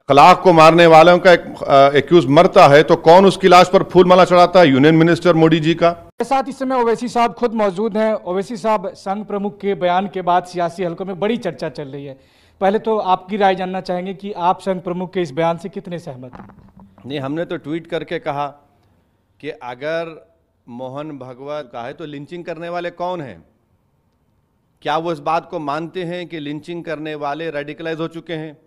अखलाक को मारने वालों का एक्यूज मरता है तो कौन उसकी लाश पर फूल माला चढ़ाता है? यूनियन मिनिस्टर मोदी जी का। साथ इस समय ओवैसी साहब खुद मौजूद हैं। ओवैसी साहब, संघ प्रमुख के बयान के बाद सियासी हलकों में बड़ी चर्चा चल रही है। पहले तो आपकी राय जानना चाहेंगे कि आप संघ प्रमुख के इस बयान से कितने सहमत हैं? नहीं, हमने तो ट्वीट करके कहा कि अगर मोहन भगवत का है तो लिंचिंग करने वाले कौन हैं? क्या वो इस बात को मानते हैं कि लिंचिंग करने वाले रेडिकलाइज हो चुके हैं?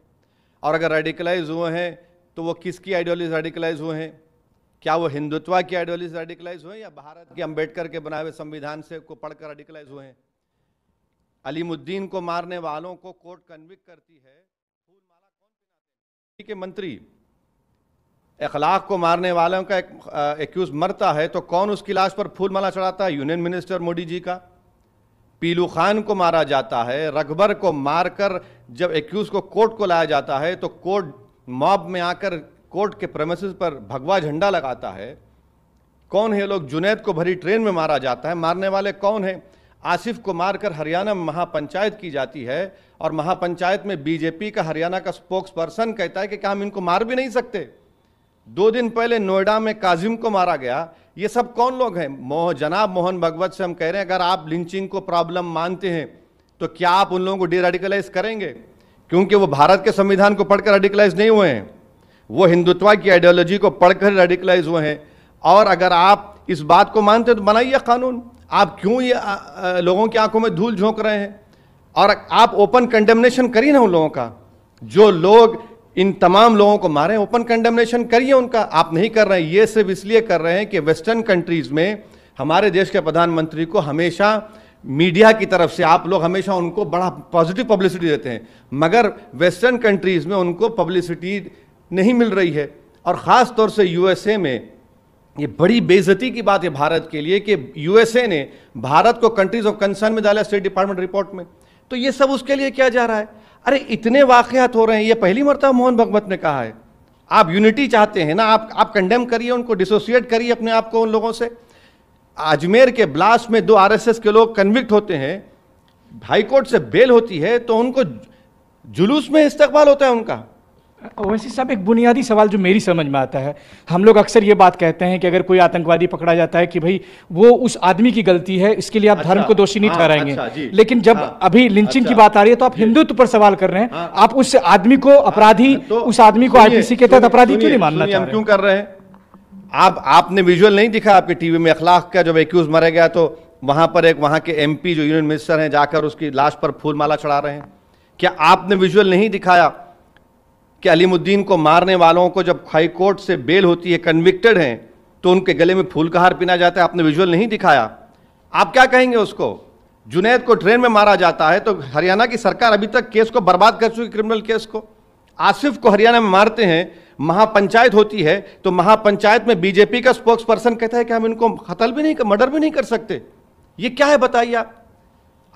और अगर रेडिकलाइज हुए हैं तो वो किसकी आइडियोलॉजी रेडिकलाइज हुए हैं? क्या वो हिंदुत्व की आइडियोलॉजी रेडिकलाइज हुए हैं या भारत के अंबेडकर के बनाए हुए संविधान से को पढ़कर रेडिकलाइज हुए हैं? अलीमुद्दीन को मारने वालों को कोर्ट कन्विक्ट करती है, फूल माला कौन पिनाते हैं? के मंत्री अखलाक को मारने वालों का एक्यूज मरता है तो कौन उसकी लाश पर फूल माला चढ़ाता है? यूनियन मिनिस्टर मोदी जी का। पीलू खान को मारा जाता है, रकबर को मारकर जब एक्यूज को कोर्ट को लाया जाता है तो कोर्ट मॉब में आकर कोर्ट के प्रेमिसेस पर भगवा झंडा लगाता है। कौन है लोग? जुनैद को भरी ट्रेन में मारा जाता है। मारने वाले कौन हैं? आसिफ को मारकर हरियाणा में महापंचायत की जाती है और महापंचायत में बीजेपी का हरियाणा का स्पोक्स पर्सन कहता है कि क्या हम इनको मार भी नहीं सकते? 2 दिन पहले नोएडा में काजिम को मारा गया। ये सब कौन लोग हैं? जनाब मोहन भगवत से हम कह रहे हैं, अगर आप लिंचिंग को प्रॉब्लम मानते हैं तो क्या आप उन लोगों को डीरेडिकलाइज करेंगे? क्योंकि वो भारत के संविधान को पढ़कर रेडिकलाइज नहीं हुए हैं, वो हिंदुत्व की आइडियोलॉजी को पढ़कर रेडिकलाइज हुए हैं। और अगर आप इस बात को मानते हैं तो बनाइए कानून। आप क्यों ये लोगों की आंखों में धूल झोंक रहे हैं? और आप ओपन कंडेमनेशन करिए ना उन लोगों का, जो लोग इन तमाम लोगों को मारे, ओपन कंडेमनेशन करिए उनका। आप नहीं कर रहे हैं। ये सिर्फ इसलिए कर रहे हैं कि वेस्टर्न कंट्रीज में हमारे देश के प्रधानमंत्री को हमेशा मीडिया की तरफ से आप लोग हमेशा उनको बड़ा पॉजिटिव पब्लिसिटी देते हैं, मगर वेस्टर्न कंट्रीज में उनको पब्लिसिटी नहीं मिल रही है। और ख़ास तौर से यूएसए में ये बड़ी बेइज्जती की बात है भारत के लिए कि यूएसए ने भारत को कंट्रीज ऑफ कंसर्न में डाला स्टेट डिपार्टमेंट रिपोर्ट में। तो ये सब उसके लिए किया जा रहा है। अरे इतने वाक़यात हो रहे हैं, ये पहली मरतबा मोहन भगवत ने कहा है। आप यूनिटी चाहते हैं ना, आप कंडेम करिए उनको, डिसोसिएट करिए अपने आप को उन लोगों से। अजमेर के ब्लास्ट में 2 आरएसएस के लोग कन्विक्ट होते हैं, हाईकोर्ट से बेल होती है तो उनको जुलूस में इस्तकबाल होता है उनका। ओवैसी साहब, एक बुनियादी सवाल जो मेरी समझ में आता है, हम लोग अक्सर ये बात कहते हैं कि अगर कोई आतंकवादी पकड़ा जाता है कि भाई वो उस आदमी की गलती है, इसके लिए आप धर्म को दोषी नहीं ठहराएंगे। लेकिन जब अभी लिंचिंग की बात आ रही है तो आप हिंदुत्व पर सवाल कर रहे हैं। आप उस आदमी को अपराधी, उस आदमी को आईपीसी के तहत अपराधी क्यों नहीं मानना चाह रहे? क्यों कर रहे हैं? आपने विजुअल नहीं दिखा आपके टीवी में? अखलाक का जब एक्यूज मारा गया तो वहां पर वहां के एमपी जो यूनियन मिनिस्टर हैं जाकर उसकी लाश पर फूल माला चढ़ा रहे हैं। क्या आपने विजुअल नहीं दिखाया कि अलीमुद्दीन को मारने वालों को जब हाई कोर्ट से बेल होती है, कन्विक्टेड हैं, तो उनके गले में फूल का हार पहना जाता है? आपने विजुअल नहीं दिखाया। आप क्या कहेंगे उसको? जुनैद को ट्रेन में मारा जाता है तो हरियाणा की सरकार अभी तक केस को बर्बाद कर चुकी, क्रिमिनल केस को। आसिफ को हरियाणा में मारते हैं, महापंचायत होती है तो महापंचायत में बीजेपी का स्पोक्स पर्सन कहता है कि हम इनको कत्ल भी नहीं, मर्डर भी नहीं कर सकते। ये क्या है बताइए आप?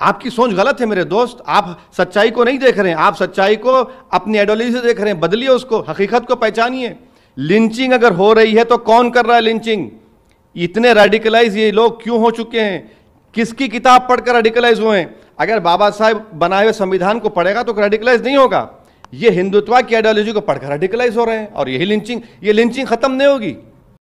आपकी सोच गलत है मेरे दोस्त। आप सच्चाई को नहीं देख रहे हैं, आप सच्चाई को अपनी आइडियोलॉजी से देख रहे हैं। बदलिए उसको, हकीकत को पहचानिए। लिंचिंग अगर हो रही है तो कौन कर रहा है लिंचिंग? इतने रेडिकलाइज ये लोग क्यों हो चुके हैं? किसकी किताब पढ़कर रेडिकलाइज हुए हैं? अगर बाबा साहब बनाए हुए संविधान को पढ़ेगा तो रेडिकलाइज नहीं होगा। ये हिंदुत्व की आइडियोलॉजी को पढ़कर रेडिकलाइज हो रहे हैं और यही लिंचिंग, ये लिंचिंग खत्म नहीं होगी।